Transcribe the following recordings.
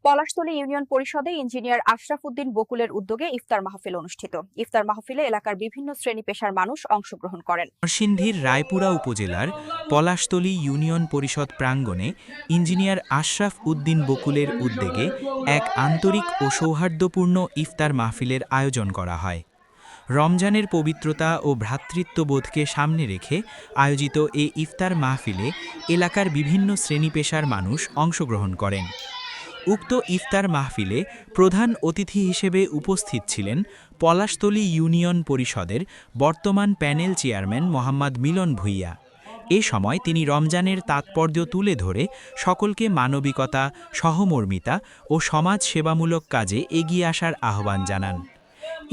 Palashtali union পরিষদে engineer Ashraf Uddin বকুলের উদ্যোগে ইফতার মাহফিল অনুষ্ঠিত। ইফতার মাহফিলে এলাকার বিভিন্ন শ্রেণী পেশার মানুষ অংশগ্রহণ করেন। নরসিংদীর রায়পুরা উপজেলার পলাশতলী ইউনিয়ন পরিষদ প্রাঙ্গণে ইঞ্জিনিয়ার আশরাফ উদ্দিন বকুলের উদ্যোগে এক আন্তরিক ও সৌহার্দ্যপূর্ণ ইফতার মাহফিলের আয়োজন করা হয়। রমজানের পবিত্রতা ও ভ্রাতৃত্ববোধকে সামনে রেখে আয়োজিত এই ইফতার মাহফিলে এলাকার বিভিন্ন শ্রেণী পেশার মানুষ অংশগ্রহণ করেন। উক্ত ইফতার মাহফিলে প্রধান অতিথি হিসেবে উপস্থিত ছিলেন পলাশতলী ইউনিয়ন পরিষদের বর্তমান প্যানেল চেয়ারম্যান মোহাম্মদ মিলন ভূঁইয়া। এ সময় তিনি রমজানের তাৎপর্য তুলে ধরে সকলকে মানবিকতা, সহমর্মিতা ও সমাজ সেবামূলক কাজে এগিয়ে আসার আহ্বান জানান।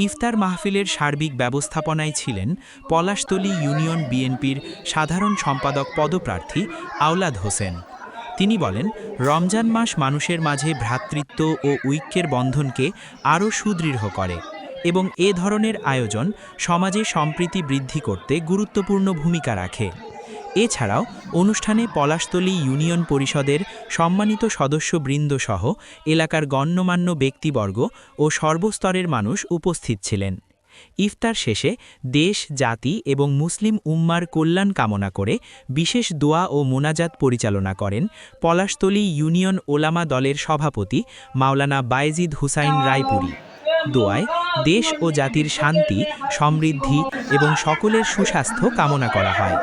ইফতার মাহফিলের সার্বিক ব্যবস্থাপনায় ছিলেন পলাশতলী ইউনিয়ন বিএনপির সাধারণ সম্পাদক পদপ্রার্থী আওলাদ হোসেন। তিনি বলেন, রমজান মাস মানুষের মাঝে ভ্রাতৃত্ব ও ঐক্যের বন্ধনকে আরও সুদৃঢ় করে এবং এ ধরনের আয়োজন সমাজে সম্প্রীতি বৃদ্ধি করতে গুরুত্বপূর্ণ ভূমিকা রাখে। এছাড়াও অনুষ্ঠানে পলাশতলী ইউনিয়ন পরিষদের সম্মানিত সদস্যবৃন্দ সহ এলাকার গণ্যমান্য ব্যক্তিবর্গ ও সর্বস্তরের মানুষ উপস্থিত ছিলেন। ইফতার শেষে দেশ, জাতি এবং মুসলিম উম্মার কল্যাণ কামনা করে বিশেষ দোয়া ও মোনাজাত পরিচালনা করেন পলাশতলী ইউনিয়ন ওলামা দলের সভাপতি মাওলানা বায়েজিদ হুসাইন রায়পুরি। দোয়ায় দেশ ও জাতির শান্তি, সমৃদ্ধি এবং সকলের সুস্বাস্থ্য কামনা করা হয়।